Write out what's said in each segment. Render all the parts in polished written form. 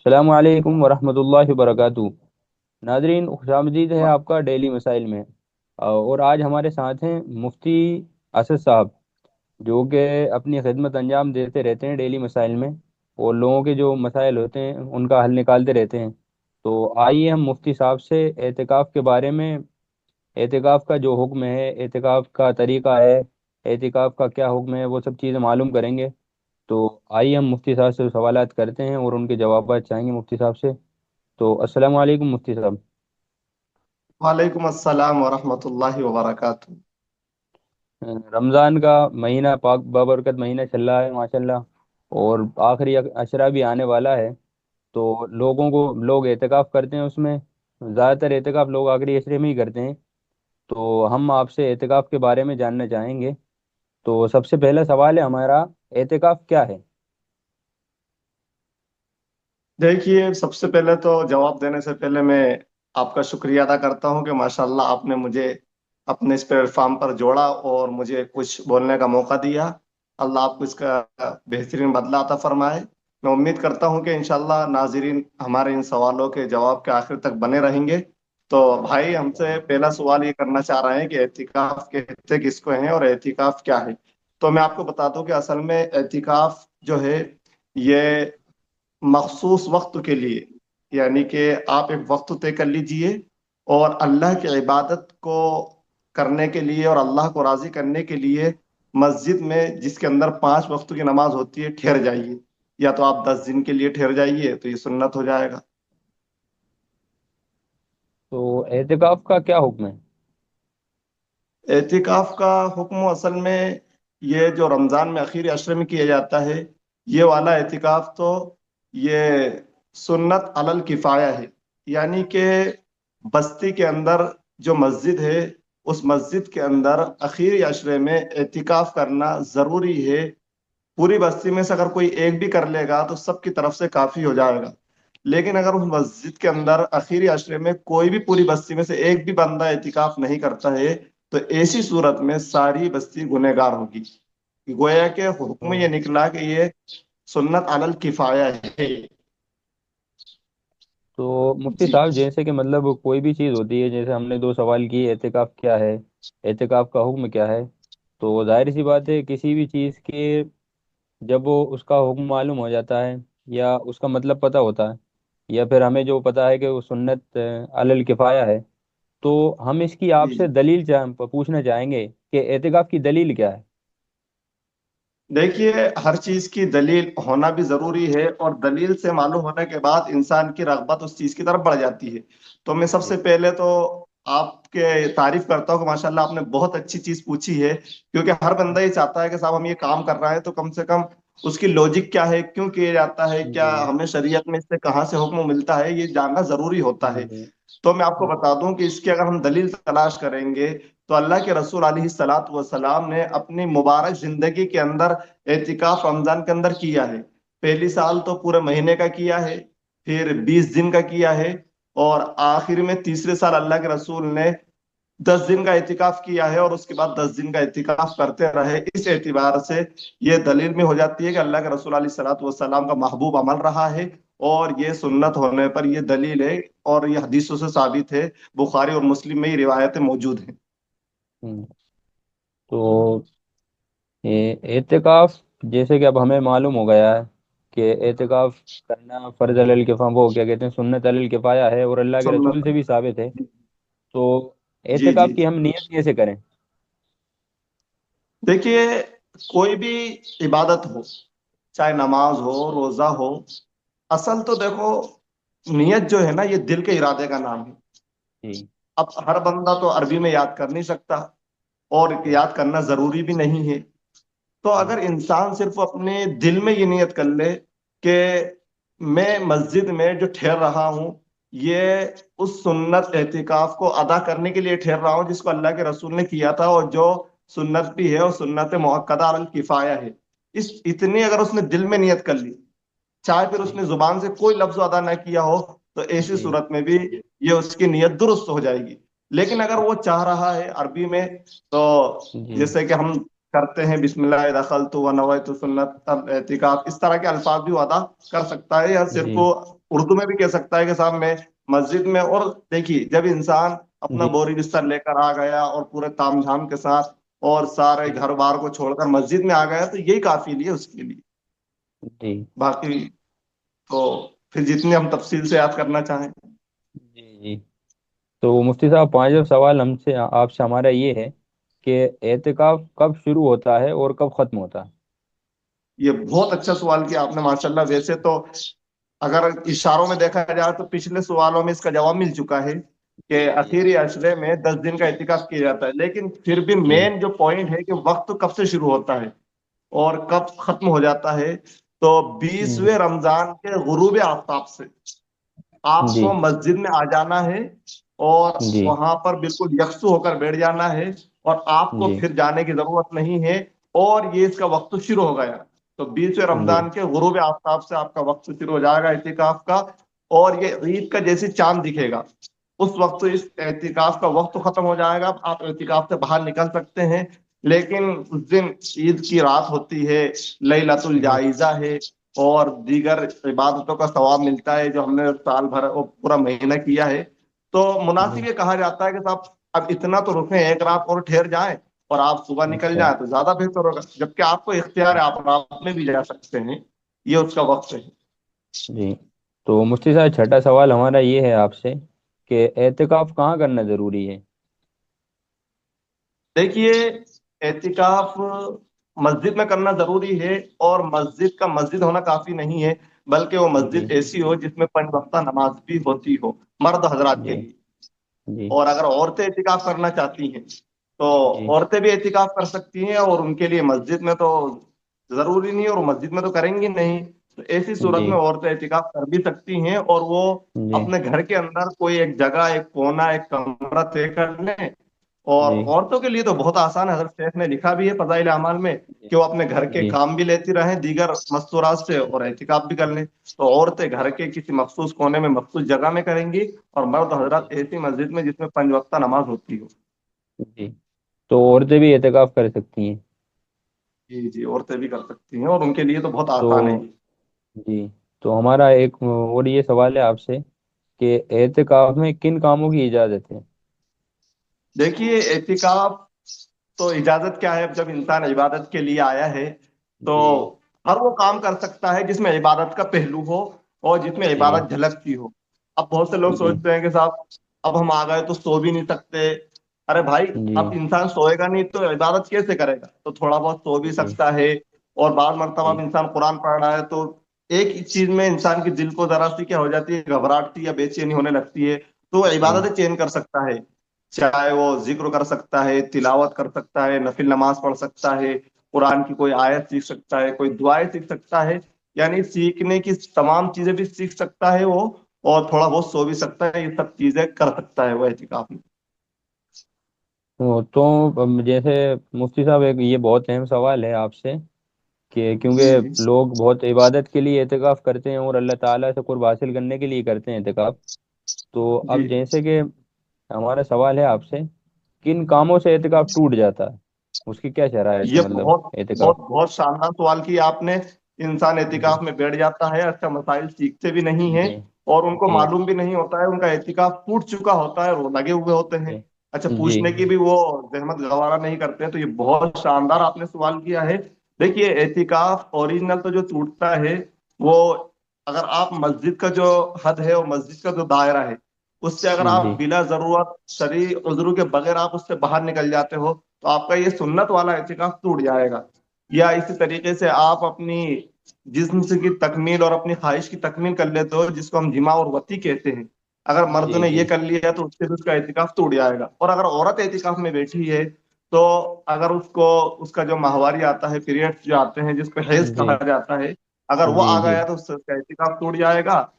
السلام علیکم ورحمۃ اللہ وبرکاتہ۔ ناظرین، خوش آمدید ہے آپ کا ڈیلی مسائل میں۔ اور آج ہمارے ساتھ ہیں مفتی اسد صاحب، جو کہ اپنی خدمت انجام دیتے رہتے ہیں ڈیلی مسائل میں، اور لوگوں کے جو مسائل ہوتے ہیں ان کا حل نکالتے رہتے ہیں۔ تو آئیے ہم مفتی صاحب سے اعتکاف کے بارے میں، اعتکاف کا جو حکم ہے، اعتکاف کا طریقہ ہے، اعتکاف کا کیا حکم ہے، وہ سب چیزیں معلوم کریں گے۔ تو آئیے ہم مفتی صاحب سے سوالات کرتے ہیں اور ان کے جوابات چاہیں گے مفتی صاحب سے۔ تو السلام علیکم مفتی صاحب۔ وعلیکم السلام ورحمۃ اللہ وبرکاتہ۔ رمضان کا مہینہ پاک بابرکت مہینہ چل رہا ہے ماشاء اللہ، اور آخری عشرہ بھی آنے والا ہے۔ تو لوگ اعتکاف کرتے ہیں اس میں، زیادہ تر اعتکاف لوگ آخری عشرے میں ہی کرتے ہیں۔ تو ہم آپ سے اعتکاف کے بارے میں جاننا چاہیں گے۔ تو سب سے پہلا سوال ہے ہمارا، اعتکاف کیا ہے؟ دیکھیے، سب سے پہلے تو جواب دینے سے پہلے میں آپ کا شکریہ ادا کرتا ہوں کہ ماشاءاللہ آپ نے مجھے اپنے اس پلیٹ فارم پر جوڑا اور مجھے کچھ بولنے کا موقع دیا۔ اللہ آپ کو اس کا بہترین بدلہ عطا فرمائے۔ میں امید کرتا ہوں کہ انشاءاللہ ناظرین ہمارے ان سوالوں کے جواب کے آخر تک بنے رہیں گے۔ تو بھائی، ہم سے پہلا سوال یہ کرنا چاہ رہے ہیں کہ اعتکاف کہتے کس کو ہیں اور اعتکاف کیا ہے؟ تو میں آپ کو بتا دوں کہ اصل میں اعتکاف جو ہے یہ مخصوص وقت کے لیے، یعنی کہ آپ ایک وقت طے کر لیجئے اور اللہ کی عبادت کو کرنے کے لیے اور اللہ کو راضی کرنے کے لیے مسجد میں، جس کے اندر 5 وقت کی نماز ہوتی ہے، ٹھہر جائیے۔ یا تو آپ 10 دن کے لیے ٹھہر جائیے تو یہ سنت ہو جائے گا۔ تو اعتکاف کا کیا حکم ہے؟ اعتکاف کا حکم اصل میں یہ جو رمضان میں اخیر عشرے میں کیا جاتا ہے، یہ والا اعتکاف تو یہ سنت علل کفایہ ہے۔ یعنی کہ بستی کے اندر جو مسجد ہے، اس مسجد کے اندر اخیر عشرے میں اعتکاف کرنا ضروری ہے۔ پوری بستی میں سے اگر کوئی ایک بھی کر لے گا تو سب کی طرف سے کافی ہو جائے گا۔ لیکن اگر اس مسجد کے اندر اخیری عشرے میں کوئی بھی پوری بستی میں سے ایک بھی بندہ اعتکاف نہیں کرتا ہے تو ایسی صورت میں ساری بستی گنہگار ہوگی۔ گویا کہ حکم تو یہ نکلا کہ یہ سنت علی الکفایہ ہے۔ تو مفتی جی صاحب، جیسے کہ مطلب کوئی بھی چیز ہوتی ہے، جیسے ہم نے دو سوال کیے، اعتکاف کیا ہے، اعتکاف کا حکم کیا ہے۔ تو ظاہر سی بات ہے کسی بھی چیز کے جب وہ اس کا حکم معلوم ہو جاتا ہے، یا اس کا مطلب پتہ ہوتا ہے، یا پھر ہمیں جو پتہ ہے کہ وہ سنت علی الکفایہ ہے، تو ہم اس کی آپ جی سے دلیل پوچھنا چاہیں گے کہ اعتکاف کی دلیل کیا ہے؟ دیکھیے، ہر چیز کی دلیل ہونا بھی ضروری ہے، اور دلیل سے معلوم ہونے کے بعد انسان کی رغبت اس چیز کی طرف بڑھ جاتی ہے۔ تو میں سب جی سے پہلے تو آپ کے تعریف کرتا ہوں کہ ماشاءاللہ آپ نے بہت اچھی چیز پوچھی ہے، کیونکہ ہر بندہ یہ چاہتا ہے کہ صاحب ہم یہ کام کر رہا ہے تو کم سے کم اس کی لوجک کیا ہے، کیوں کیا جاتا ہے، کیا جی ہمیں شریعت میں اس سے کہاں سے حکم ملتا ہے، یہ جاننا ضروری ہوتا ہے۔ جی تو میں آپ کو بتا دوں کہ اس کی اگر ہم دلیل تلاش کریں گے تو اللہ کے رسول علیہ الصلاۃ والسلام نے اپنی مبارک زندگی کے اندر اعتکاف رمضان کے اندر کیا ہے۔ پہلی سال تو پورے مہینے کا کیا ہے، پھر 20 دن کا کیا ہے، اور آخر میں تیسرے سال اللہ کے رسول نے 10 دن کا اعتکاف کیا ہے، اور اس کے بعد 10 دن کا اعتکاف کرتے رہے۔ اس اعتبار سے یہ دلیل میں ہو جاتی ہے کہ اللہ کے رسول علیہ الصلاۃ والسلام کا محبوب عمل رہا ہے، اور یہ سنت ہونے پر یہ دلیل ہے، اور یہ حدیثوں سے ثابت ہے۔ بخاری اور مسلم میں یہ روایتیں موجود ہیں۔ ہوں۔ تو اعتکاف، جیسے کہ اب ہمیں معلوم ہو گیا ہے کہ اعتکاف کرنا فرض علی الکفا، وہ کیا کہتے ہیں، سنت علی الکفایہ ہے، اور اللہ کے سنت۔ رسول سے بھی ثابت ہے۔ تو جی جی اعتکاف کی ہم نیت کیسے کریں؟ دیکھیے، کوئی بھی عبادت ہو، چاہے نماز ہو، روزہ ہو، اصل تو دیکھو نیت جو ہے نا، یہ دل کے ارادے کا نام ہے۔ جی اب ہر بندہ تو عربی میں یاد کر نہیں سکتا، اور جی یاد کرنا ضروری بھی نہیں ہے۔ تو جی اگر انسان صرف اپنے دل میں یہ نیت کر لے کہ میں مسجد میں جو ٹھہر رہا ہوں، یہ اس سنت اعتکاف کو ادا کرنے کے لیے ٹھہر رہا ہوں جس کو اللہ کے رسول نے کیا تھا، اور جو سنت بھی ہے اور سنت موقدہ علی الکفایہ ہے، اتنی اگر اس نے دل میں نیت کر لی، چاہے پھر اس جی نے زبان سے کوئی لفظ ادا نہ کیا ہو، تو ایسی جی صورت میں بھی یہ اس کی نیت درست ہو جائے گی۔ لیکن اگر وہ چاہ رہا ہے عربی میں، تو جی جیسے کہ ہم करते हैं, बिस्मिल्लाह दखलतु व नवैतु सुन्नत एतिकाफ, इस तरह के अल्फाज भी वो अदा कर सकता है, या सिर्फ जी उर्दू में भी कह सकता है कि साहब मैं मस्जिद में। और देखिए, जब इंसान अपना जी बोरी बिस्तर लेकर आ गया और पूरे ताम झाम के साथ और सारे जी घर बार को छोड़कर मस्जिद में आ गया, तो यही काफी लिए उसके लिए। जी बाकी तो फिर जितने हम तफसील से याद करना चाहें। जी जी। तो मुफ्ती साहब, पांचवा सवाल हमसे आपसे हमारा ये है कि एतिकाफ कब शुरू होता है और कब खत्म होता है? ये बहुत अच्छा सवाल किया आपने माशाल्लाह। वैसे तो अगर इशारों में देखा जाए तो पिछले सवालों में इसका जवाब मिल चुका है कि जी आखिरी अशरे में 10 दिन का एहतिकाफ किया जाता है, लेकिन फिर भी जी मेन जो पॉइंट है कि वक्त कब से शुरू होता है और कब खत्म हो जाता है। तो जी 20वें रमजान के गुरूब आफ्ताब से जी आपको मस्जिद में आ जाना है और जी वहां पर बिल्कुल यकसु होकर बैठ जाना है, और आपको जी फिर जाने की जरूरत नहीं है। और ये इसका वक्त शुरू हो गया। तो 20वें जी रमजान के गुरूब आफ्ताब से आपका वक्त शुरू हो जाएगा एहतिकाफ का। और ये ईद का जैसे चांद दिखेगा, उस वक्त इस एहतिकाफ का वक्त खत्म हो जाएगा, आप एहतिकाफ से बाहर निकल सकते हैं। लेकिन उस दिन ईद की रात होती है, लैलतुल जी जायजा है, और दीगर इबादतों का सवाब मिलता है जो हमने साल भर वो पूरा महीना किया है। तो मुनासिब जी। ये कहा जाता है कि साहब अब इतना तो रुके, एक रात और ठहर जाएं और आप सुबह निकल अच्छा। जाएं तो ज्यादा बेहतर होगा। जबकि आपको इख्तियार है, आप रात में भी जा सकते हैं, ये उसका वक्त है। जी। तो मुफ्ती साहब, छठा सवाल हमारा ये है आपसे कि एतिकाफ कहाँ करना जरूरी है? देखिए, एतिकाफ मस्जिद में करना जरूरी है, और मस्जिद का मस्जिद होना काफी नहीं है, बल्कि वो जी मस्जिद ऐसी हो जिसमें 5 वक्ता नमाज भी होती हो, मर्द हजरात के जी लिए। जी और अगर औरतें एतिकाफ करना चाहती हैं तो जी औरतें भी एतिकाफ कर सकती हैं, और उनके लिए मस्जिद में तो जरूरी नहीं है, और मस्जिद में तो करेंगी नहीं। तो ऐसी सूरत जी में औरतें एतिकाफ कर भी सकती हैं, और वो जी अपने घर के अंदर कोई एक जगह, एक कोना, एक कमरा तय कर लें। और जी औरतों के लिए तो बहुत आसान है, हज़रत शेख ने लिखा भी है फज़ाइल अमाल में कि वो अपने घर के जी काम भी लेती रहें दीगर मस्तूरात से, और एहतिकाफ भी कर लें। तो औरतें घर के किसी मखसूस कोने में, मखसूस जगह में करेंगी, और मर्द हजरात जी ऐसी मस्जिद में जिसमें 5 वक्ता नमाज होती हो। जी। तो औरतें भी एतिकाफ कर सकती हैं? जी जी, औरतें भी कर सकती हैं, और उनके लिए तो बहुत आसान है तो ये। जी। तो हमारा एक और ये सवाल है आपसे कि एतिकाफ में किन कामों की इजाजत है? देखिए, एहतिकाफ तो इजाजत क्या है, जब इंसान इबादत के लिए आया है तो जी हर वो काम कर सकता है जिसमें इबादत का पहलू हो और जिसमें जी इबादत झलकती हो। अब बहुत से लोग जी सोचते हैं कि साहब अब हम आ गए तो सो भी नहीं सकते। अरे भाई, जी अब इंसान सोएगा नहीं तो इबादत कैसे करेगा? तो थोड़ा बहुत सो भी जी सकता है। और बाद मर्तबा अब जी इंसान कुरान पढ़ रहा है तो एक ही चीज में इंसान की दिल को जरा सी क्या हो जाती है, घबराहट सी या बेचैनी होने लगती है, तो वो जी इबादतें चेंज कर सकता है। चाहे वो जिक्र कर सकता है, तिलावत कर सकता है, नफिल नमाज पढ़ सकता है, कुरान की कोई आयत सीख सकता है, कोई दुआएं सीख सकता है। यानी सीखने की तमाम चीजें भी सीख सकता है वो, और थोड़ा बहुत सो भी सकता है, ये सब चीजें कर सकता है वो एहतिकाफ में। तो अब जैसे मुफ्ती साहब, एक ये बहुत अहम सवाल है आपसे कि जी जी क्योंकि लोग बहुत इबादत के लिए एतिकाफ करते हैं और अल्लाह ताला से कुर्ब हासिल करने के लिए करते हैं एतिकाफ। तो जी। अब जैसे कि हमारा सवाल है आपसे, किन कामों से एतिकाफ टूट जाता है? उसकी क्या शराइत है, ये मतलब बहुत बहुत एतिकाफ? बहुत शानदार सवाल किया आपने। इंसान जी एहतिकाफ में बैठ जाता है, अच्छा मसाइल सीखते भी नहीं है, जी और उनको जी मालूम भी नहीं होता है, उनका एहतिकाफ टूट चुका होता है, वो लगे हुए होते हैं। जी अच्छा, जी पूछने की भी वो जहमत गवारा नहीं करते हैं। तो ये बहुत शानदार आपने सवाल किया है। देखिए, एहतिकाफ ओरिजिनल तो जो टूटता है वो, अगर आप मस्जिद का जो हद है और मस्जिद का जो दायरा है, उससे अगर आप जी बिला जरूरत शरई उज़्र के बगैर आप उससे बाहर निकल जाते हो तो आपका ये सुन्नत वाला एहतिकाफ टूट जाएगा। या इसी तरीके से आप अपनी जिस्म से की तकमील और अपनी ख्वाहिश की तकमील कर लेते हो, जिसको हम जिमा और वती कहते हैं। अगर मर्द जी ने ये जी कर लिया तो उससे भी उसका एहतिकाफ टूट जाएगा। और अगर औरत एहतिकाफ में बैठी है तो अगर उसको उसका जो माहवारी आता है, पीरियड्स जो आते हैं जिसको हैज जी कहा जाता है, अगर वो जी आ जी गया तो उससे उसका एहतिकाफ टूट जाएगा।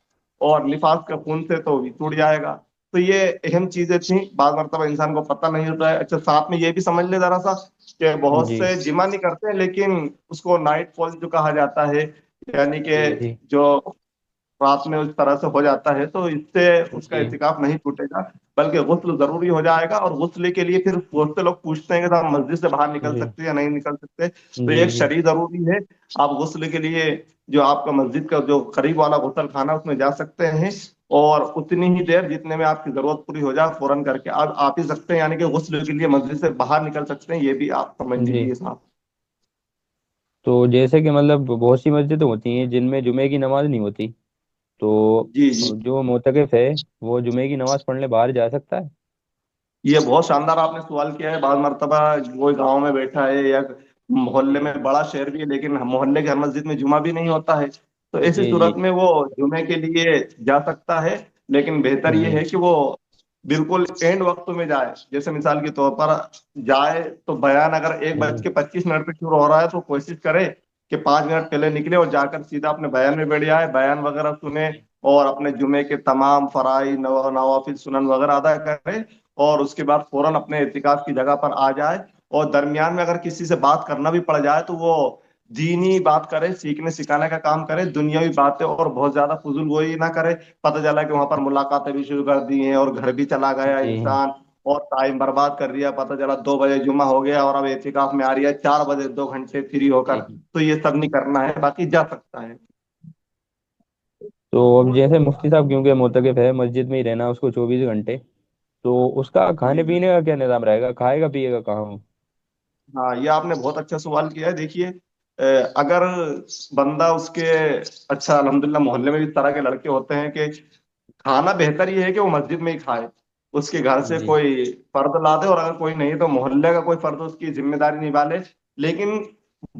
और लिफाफ के खून से तो भी टूट जाएगा। तो ये अहम चीजें थी, बाद मरतबा इंसान को पता नहीं होता है। अच्छा, साथ में ये भी समझ ले जरा सा कि बहुत जी से जिमा नहीं करते, लेकिन उसको नाइट फॉल जो कहा जाता है, यानी कि जी जी जो रात में उस तरह से हो जाता है तो इससे उसका जी इतिकाफ नहीं टूटेगा, बल्कि गुस्ल जरूरी हो जाएगा। और गुस्ल के लिए फिर बहुत से लोग पूछते हैं कि साहब मस्जिद से बाहर निकल जी सकते हैं या नहीं निकल सकते, तो जी एक जी शरई जरूरी है। आप गुस्ल के लिए जो आपका मस्जिद का जो करीब वाला गुसल खाना उसमें जा सकते हैं, और उतनी ही देर जितने में आपकी जरूरत पूरी हो जाए फौरन करके आप ही सकते हैं, यानी कि गुस्ल के लिए मस्जिद से बाहर निकल सकते हैं, ये भी आप समझ जी। लीजिए साहब। तो जैसे कि मतलब बहुत सी मस्जिदें होती हैं जिनमें जुमे की नमाज नहीं होती, तो जी जी। जो मोतकफ है वो जुमे की नमाज पढ़ने बाहर जा सकता है? ये बहुत शानदार आपने सवाल किया है। बाद मर्तबा कोई गांव में बैठा है या मोहल्ले जी में, बड़ा शहर भी है लेकिन मोहल्ले की हर मस्जिद में जुमा भी नहीं होता है, तो ऐसी जी जी सूरत में वो जुमे के लिए जा सकता है। लेकिन बेहतर ये जी है कि वो बिल्कुल एंड वक्त में जाए। जैसे मिसाल के तौर पर जाए तो बयान अगर एक बज जी के पच्चीस मिनट पे शुरू हो रहा है तो कोशिश करे कि 5 मिनट पहले निकले और जाकर सीधा अपने बयान में बैठ जाए, बयान वगैरह सुने और अपने जुमे के तमाम फराइज नवाफिल सुनन वगैरह अदा करे, और उसके बाद फौरन अपने इतिकाफ की जगह पर आ जाए। और दरमियान में अगर किसी से बात करना भी पड़ जाए तो वो दीनी बात करे, सीखने सिखाने का काम करे, दुनियावी बातें और बहुत ज्यादा फजूल गोई ना करे। पता चला कि वहां पर मुलाकातें भी शुरू कर दी हैं और घर भी चला गया जी इंसान और टाइम बर्बाद कर दिया, पता चला 2 बजे जुमा हो गया और अब एतिकाफ में आ रही है 4 बजे 2 घंटे फ्री होकर। जी। तो ये सब नहीं करना है, बाकी जा सकता है। तो अब जैसे मुफ्ती साहब, क्योंकि मोतकफ है, मस्जिद में ही रहना उसको 24 घंटे, तो उसका जी खाने जी। पीने का क्या निज़ाम रहेगा? खाएगा पिएगा कहाँ वो? हाँ, ये आपने बहुत अच्छा सवाल किया है। देखिए, अगर बंदा उसके, अच्छा अल्हम्दुलिल्लाह मोहल्ले में भी इस तरह के लड़के होते हैं कि खाना बेहतर ये है कि वो मस्जिद में ही खाए, उसके घर से जी कोई फर्द ला दे, और अगर कोई नहीं तो मोहल्ले का कोई फर्द उसकी जिम्मेदारी निभा ले। लेकिन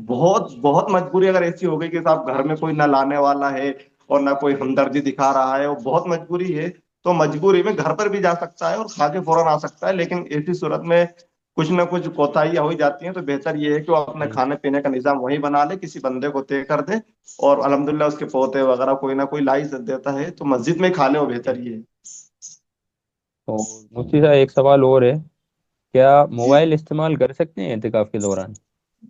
बहुत बहुत मजबूरी अगर ऐसी हो गई कि साहब घर में कोई ना लाने वाला है और ना कोई हमदर्दी दिखा रहा है, वो बहुत मजबूरी है, तो मजबूरी में घर पर भी जा सकता है और खा के फौरन आ सकता है। लेकिन ऐसी सूरत में कुछ ना कुछ कोताहियां हो ही जाती हैं, तो बेहतर ये है कि वो अपने जी खाने पीने का निजाम वही बना ले, किसी बंदे को तय कर दे, और अल्हम्दुलिल्लाह उसके पोते वगैरह कोई ना कोई ला ही देता है, तो मस्जिद में खा ले वो बेहतर जी। ये है। तो मुफ्ती साहब एक सवाल और है, क्या जी मोबाइल इस्तेमाल कर सकते हैं एहतिकाफ के दौरान?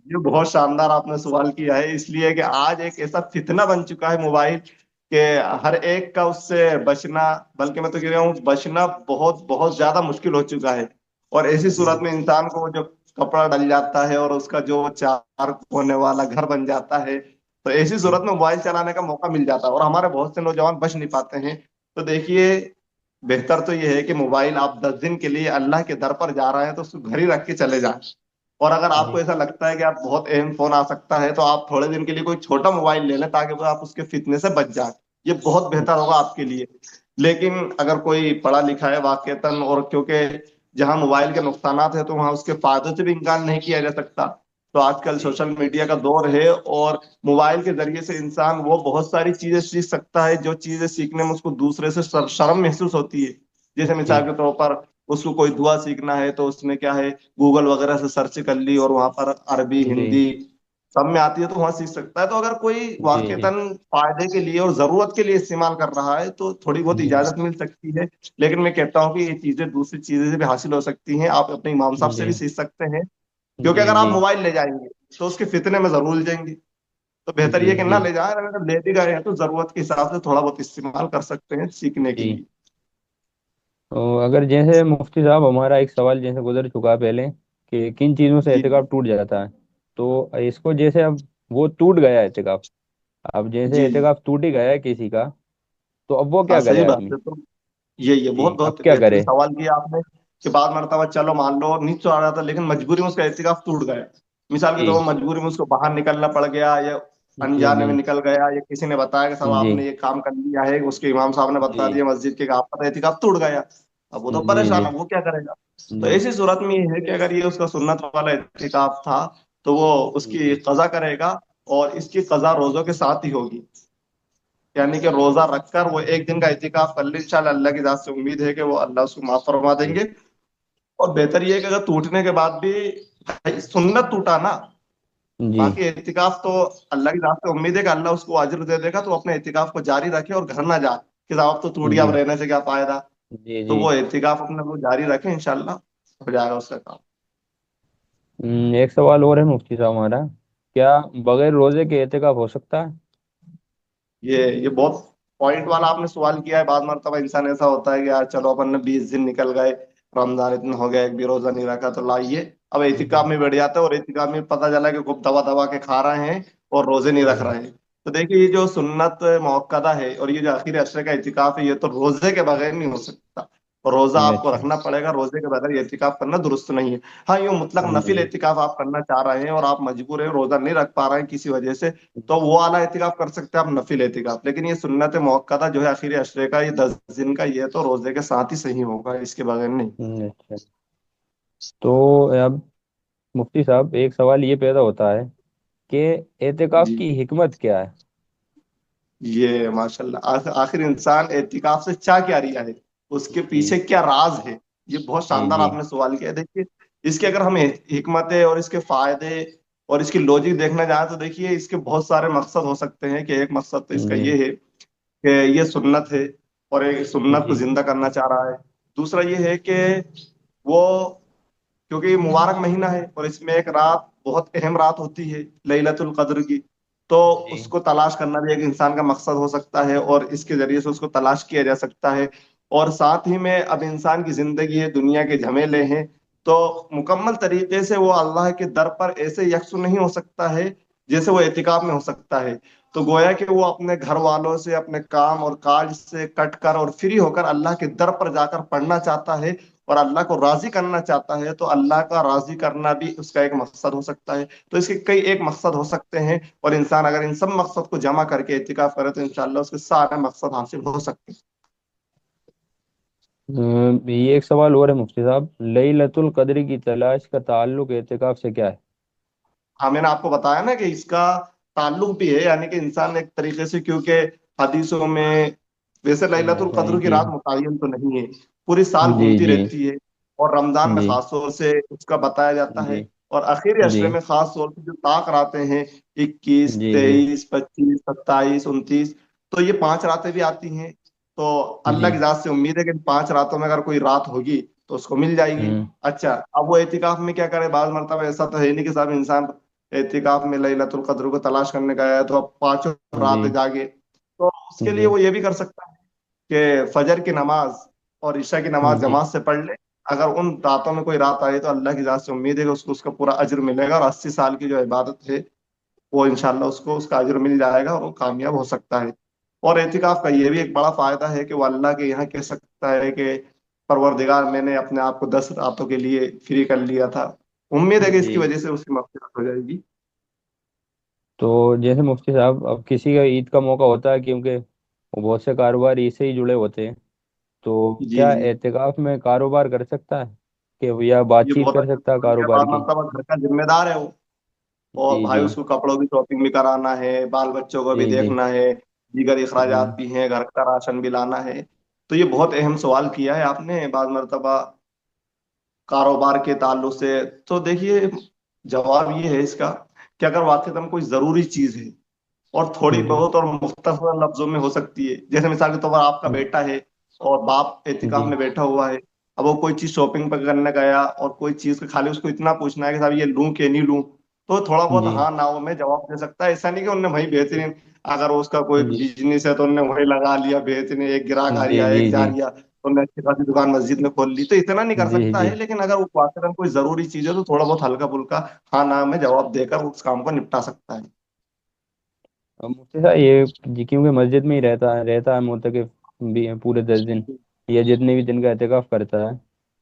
ये बहुत शानदार आपने सवाल किया है, इसलिए कि आज एक ऐसा फितना बन चुका है मोबाइल के, हर एक का उससे बचना, बल्कि मैं तो कह रहा हूँ बचना बहुत बहुत ज्यादा मुश्किल हो चुका है। और ऐसी सूरत जी में इंसान को वो जो कपड़ा डल जाता है और उसका जो चार होने वाला घर बन जाता है, तो ऐसी जी सूरत में मोबाइल चलाने का मौका मिल जाता है और हमारे बहुत से नौजवान बच नहीं पाते हैं। तो देखिए, बेहतर तो ये है कि मोबाइल आप 10 दिन के लिए अल्लाह के दर पर जा रहे हैं तो उसको घर ही रख के चले जाएं। और अगर आपको जी ऐसा लगता है कि आप बहुत अहम फोन आ सकता है तो आप थोड़े दिन के लिए कोई छोटा मोबाइल ले लें ताकि वो आप उसके फितने से बच जाए, ये बहुत बेहतर होगा आपके लिए। लेकिन अगर कोई पढ़ा लिखा है वाकईतन, और क्योंकि जहां मोबाइल के नुकसानात है तो वहां उसके फायदों से भी इनकार नहीं किया जा सकता। तो आजकल जी सोशल मीडिया का दौर है और मोबाइल के जरिए से इंसान वो बहुत सारी चीजें सीख सकता है जो चीजें सीखने में उसको दूसरे से शर्म महसूस होती है। जैसे मिसाल जी के तौर पर उसको कोई दुआ सीखना है तो उसने क्या है, गूगल वगैरह से सर्च कर ली और वहां पर अरबी जी हिंदी सब में आती है तो वहां सीख सकता है। तो अगर कोई जी जी वाकईतन फायदे के लिए और जरूरत के लिए इस्तेमाल कर रहा है तो थोड़ी बहुत जी इजाजत मिल सकती है। लेकिन मैं कहता हूँ कि ये चीजें दूसरी चीजें से भी हासिल हो सकती हैं, आप अपने इमाम साहब से जी भी सीख सकते हैं। क्योंकि जी अगर आप जी मोबाइल ले जाएंगे तो उसके फितने में जरूर उलझेंगे, तो बेहतर जी ये कि ना जी ले जाएं। अगर ले भी गए हैं तो जरूरत के हिसाब से थोड़ा बहुत इस्तेमाल कर सकते हैं सीखने के जी। लिए। तो अगर जैसे मुफ्ती साहब, हमारा एक सवाल जैसे गुजर चुका है पहले कि किन चीज़ों से जी जी। एहतिकाफ टूट जाता है, तो इसको जैसे अब वो टूट गया एहतिकाफ, अब जैसे जी जी। एहतिकाफ टूट ही गया है किसी का, तो अब वो हाँ क्या करे सही बात आदमी? है। तो ये जी, बहुत अब बहुत क्या बेहतरीन करे? सवाल किया आपने कि बाद मरतबा चलो मान लो नीच तो आ रहा था लेकिन मजबूरी में उसका इत्तेकाफ टूट गया। मिसाल के तौर जी पर मजबूरी में उसको बाहर निकलना पड़ गया, या जी अनजाने जी में निकल गया, या किसी ने बताया कि साहब जी आपने ये काम कर लिया है, उसके इमाम साहब ने बता जी दिया मस्जिद के कि आपका तो इत्तेकाफ टूट गया। अब वो तो जी परेशान जी है, वो क्या करेगा। तो जी ऐसी सूरत में ये है कि अगर ये उसका सुन्नत वाला इत्तेकाफ था तो वो उसकी जी कजा करेगा, और इसकी कजा रोजों के साथ ही होगी। यानी कि रोजा रखकर वो एक दिन का इतिकाफ कर ले, इंशाल्लाह अल्लाह की जात से उम्मीद है कि वो अल्लाह उसको माफ फरमा जी देंगे। और बेहतर ये है कि अगर टूटने के बाद भी भाई सुन्नत टूटा ना, जी बाकी एतिकाफ तो अल्लाह की जात से उम्मीद है कि अल्लाह उसको अजर दे देगा, तो अपने एतिकाफ को जारी रखे और घर ना जाए कि साहब अब तो टूट गया, अब जी रहने से क्या फायदा। जी तो जी। वो एतिकाफ अपने को जारी रखे, इंशाल्लाह हो जाएगा उसका काम। एक सवाल और है मुफ्ती साहब हमारा, क्या बगैर रोजे के एहतिकाफ हो सकता है? ये बहुत पॉइंट वाला आपने सवाल किया है। बाद मरतबा इंसान ऐसा होता है कि यार चलो अपन ने 20 दिन निकल गए, रमजान इतना हो गया, एक भी रोजा नहीं रखा, तो लाइए अब एहतिकाफ जी में बैठ जाते हैं, और एहतिकाफ में पता चला कि खूब दबा दबा के खा रहे हैं और रोजे नहीं रख रहे हैं। तो देखिए ये जो सुन्नत मुअक्कदा है और ये जो आखिरी अशरे का एहतिकाफ है, ये तो रोजे के बगैर नहीं हो सकता। और रोजा आपको अच्छा। रखना पड़ेगा, रोजे के बगैर एहतिकाफ करना दुरुस्त नहीं है। हाँ, यूं मुतलक नफिल जी एहतिकाफ आप करना चाह रहे हैं और आप मजबूर हैं, रोजा नहीं रख पा रहे हैं किसी वजह से, तो वो वाला एहतिकाफ कर सकते हैं आप, नफिल एहतिकाफ। लेकिन ये सुन्नत मुअक्कदा जो है आखिरी अशरे का, ये 10 दिन का, ये तो रोजे के साथ ही सही होगा, इसके बगैर नहीं। अच्छा। तो अब मुफ्ती साहब एक सवाल ये पैदा होता है कि एतिकाफ जी। की हिकमत क्या है? ये माशाल्लाह, आखिर इंसान एहतिकाफ से चाह क्या रिया है, उसके जी पीछे क्या राज है, ये बहुत जी शानदार जी आपने सवाल किया। देखिए इसके अगर हम हिकमतें और इसके फायदे और इसकी लॉजिक देखने जाए, तो देखिए इसके बहुत सारे मकसद हो सकते हैं। कि एक मकसद तो इसका जी ये है कि ये सुन्नत है और एक सुन्नत को जी जिंदा करना चाह रहा है। दूसरा ये है कि वो, क्योंकि ये मुबारक महीना है और इसमें एक रात बहुत अहम रात होती है, लैलतुल कद्र की, तो जी उसको तलाश करना भी एक इंसान का मकसद हो सकता है और इसके जरिए से उसको तलाश किया जा सकता है। और साथ ही में अब इंसान की जिंदगी है, दुनिया के झमेले हैं, तो मुकम्मल तरीके से वो अल्लाह के दर पर ऐसे यकसु नहीं हो सकता है जैसे वो एतिकाफ में हो सकता है। तो गोया कि वो अपने घर वालों से, अपने काम और काज से कट कर और फ्री होकर अल्लाह के दर पर जाकर पढ़ना चाहता है और अल्लाह को राजी करना चाहता है, तो अल्लाह का राजी करना भी उसका एक मकसद हो सकता है। तो इसके कई एक मकसद हो सकते हैं, और इंसान अगर इन सब मकसद को जमा करके एतिकाफ करे तो इंशाल्लाह उसके सारे मकसद हासिल हो सकते हैं। ये एक सवाल और है मुफ्ती साहब, लैलतुल कद्र की तलाश का ताल्लुक एतिकाफ से क्या है? हाँ, मैंने आपको बताया ना कि इसका ताल्लुक भी है, यानी कि इंसान एक तरीके से, क्योंकि हदीसों में वैसे लैलतुल कद्र की जी रात मुतय्यन तो नहीं है, पूरी साल जी घूमती जी रहती है, और रमजान में जी खास तौर से उसका बताया जाता जी है। और आखिरी जी अशरे में खास तौर से जो ताक रातें हैं, 21, जी जी 23, 25, 27, 29, तो ये 5 रातें भी आती हैं। तो जी अल्लाह की जात से उम्मीद है कि इन 5 रातों में अगर कोई रात होगी तो उसको मिल जाएगी। हम्म अच्छा, अब वो एतिकाफ में क्या करे, बाद मरतबा ऐसा तो है नहीं कि सब इंसान एतिकाफ में लैलतुल कद्र को तलाश करने का है तो अब 5 जी रात जागे। तो उसके लिए जी वो ये भी कर सकता है कि फजर की नमाज और ईशा की नमाज जी जमात से पढ़ ले। अगर उन रातों में कोई रात आई तो अल्लाह की जात से उम्मीद है कि उसको उसका पूरा अज्र मिलेगा, और 80 साल की जो इबादत है वो इंशाल्लाह उसको उसका अज्र मिल जाएगा और वो कामयाब हो सकता है। और एतिकाफ का ये भी एक बड़ा फायदा है कि वो अल्लाह के यहाँ कह सकता है कि परवरदिगार, मैंने अपने आप को 10 रातों के लिए फ्री कर लिया था। उम्मीद है कि जी। इसकी वजह से उसकी मग़फ़िरत हो जाएगी। तो जैसे मुफ्ती साहब अब किसी का ईद का मौका होता है, क्योंकि वो बहुत से कारोबार ईद से ही जुड़े होते हैं, तो जी क्या जी। एतिकाफ में कारोबार कर सकता है कि या ये बातचीत बहुत कर अच्छा सकता है सवाल किया। कारोबार बाद की? मरतबा घर का जिम्मेदार है वो, और जी भाई जी उसको कपड़ों की शॉपिंग भी कराना है, बाल बच्चों को भी जी जी देखना है, दीगर अखराजात जी भी हैं, घर का राशन भी लाना है। तो ये बहुत अहम सवाल किया है आपने, बाद मरतबा कारोबार के ताल्लुक से। तो देखिए जवाब ये है इसका कि अगर वाकई कोई जरूरी चीज है और थोड़ी जी बहुत और मुख्तसर लफ्जों में हो सकती है, जैसे मिसाल के तौर पर आपका बेटा है और बाप एहतिकाफ जी में बैठा हुआ है, अब वो कोई चीज शॉपिंग पर करने गया और कोई चीज का खाली उसको इतना पूछना है कि साहब ये लूं कि नहीं लूं, तो थोड़ा बहुत जी हाँ ना में जवाब दे सकता है। ऐसा नहीं कि उनने वही बेहतरीन, अगर उसका कोई जी बिजनेस है तो उनने वही लगा लिया बेहतरीन, एक ग्राहक आ जी रिया, जी एक जा जी रिया, तो उनने अच्छी खासी दुकान मस्जिद में खोल ली, तो इतना नहीं कर जी सकता जी। है। लेकिन अगर वो वाकई कोई जरूरी चीज है तो थोड़ा बहुत हल्का फुल्का हाँ ना में जवाब देकर उस काम को निपटा सकता है। अब मुफ्ती साहब ये जी, क्योंकि मस्जिद में ही रहता है मोतकिफ भी पूरे 10 दिन या जितने भी दिन का एहतिकाफ करता है,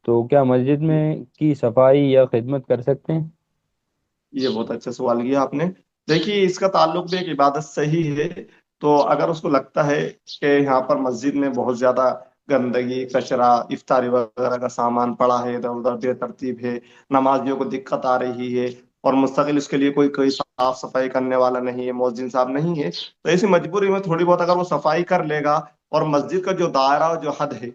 तो क्या मस्जिद में की सफाई या खिदमत कर सकते हैं? ये बहुत अच्छा सवाल किया आपने। देखिए इसका ताल्लुक भी एक इबादत से ही है। तो अगर उसको लगता है कि यहाँ पर मस्जिद में बहुत ज्यादा गंदगी, कचरा, इफ्तारी वगैरह का सामान पड़ा है, इधर उधर बेतरतीब है, नमाजियों को दिक्कत आ रही है, और मुस्तकिल उसके लिए कोई कोई साफ सफाई करने वाला नहीं है, मौजिन साहब नहीं है, तो ऐसी मजबूरी में थोड़ी बहुत अगर वो सफाई कर लेगा और मस्जिद का जो दायरा और जो हद है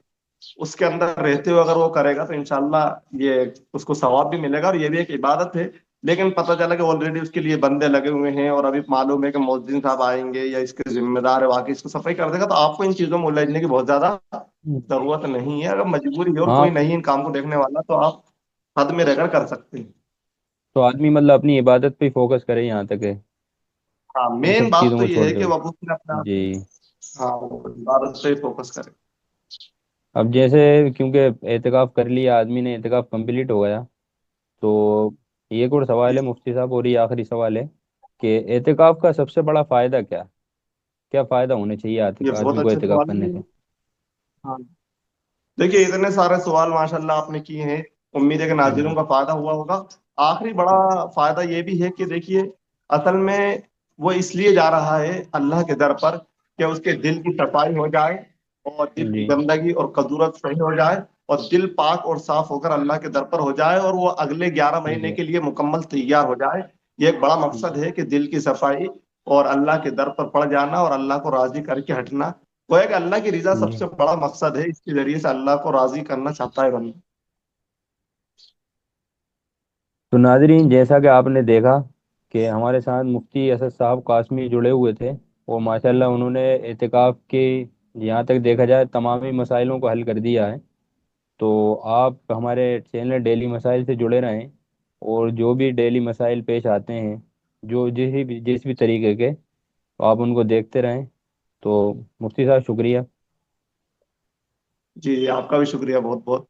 उसके अंदर रहते हुए अगर वो करेगा, तो इंशाल्लाह ये उसको सवाब भी मिलेगा और ये भी एक इबादत है। लेकिन पता चला कि ऑलरेडी उसके लिए बंदे लगे हुए हैं और अभी मालूम है कि मुअज्जिन साहब आएंगे या इसके जिम्मेदार है, वाकई इसको सफाई कर देगा, तो आपको इन चीजों में उलझने की बहुत ज्यादा जी। जरूरत नहीं है। अगर मजबूरी है और कोई हाँ, नहीं इन काम को देखने वाला, तो आप हद में रहकर कर सकते हैं। तो आदमी मतलब अपनी इबादत पे फोकस करे यहाँ तक है, हाँ, इन मेन सब बात चीज़ों तो को ये छोड़ है कि के। वह उसने अपने आप जी। हाँ, वो इबादत पे फोकस करें। अब जैसे, क्योंकि एहतिकाफ कर लिया आदमी ने, एहतिकाफ कंप्लीट हो गया, तो ये एक और सवाल जी, है मुफ्ती साहब, और ये आखिरी सवाल है कि एहतिकाफ का सबसे बड़ा फायदा क्या, क्या फायदा होने चाहिए ये बहुत आदमी को अच्छा एहतिकाफ सवाल करने है। से? हाँ, देखिए इतने सारे सवाल माशाल्लाह आपने किए हैं। उम्मीद है कि नाज़रीन जी। का फायदा हुआ होगा। आखिरी बड़ा फायदा ये भी है कि देखिए, असल में वो इसलिए जा रहा है अल्लाह के दर पर कि उसके दिल की सफाई हो जाए, और दिल की जी। गंदगी और कदूरत सही हो जाए, और दिल पाक और साफ होकर अल्लाह के दर पर हो जाए, और वो अगले 11 महीने जी। के लिए मुकम्मल तैयार हो जाए। ये एक बड़ा मकसद जी। है कि दिल की सफाई और अल्लाह के दर पर पड़ जाना और अल्लाह को राजी करके हटना। वो है कि अल्लाह की रिजा जी। सबसे बड़ा मकसद है, इसके जरिए से अल्लाह को राजी करना चाहता है बंदा। तो नाजरीन, जैसा कि आपने देखा कि हमारे साथ मुफ्ती असद साहब कासमी जुड़े हुए थे, और माशाल्लाह उन्होंने एहतिकाफ के, यहाँ तक देखा जाए, तमामी मसाइलों को हल कर दिया है। तो आप हमारे चैनल डेली मसाइल से जुड़े रहें, और जो भी डेली मसाइल पेश आते हैं, जो जिस भी तरीके के, तो आप उनको देखते रहें। तो मुफ्ती साहब, शुक्रिया। जी, आपका भी शुक्रिया बहुत बहुत।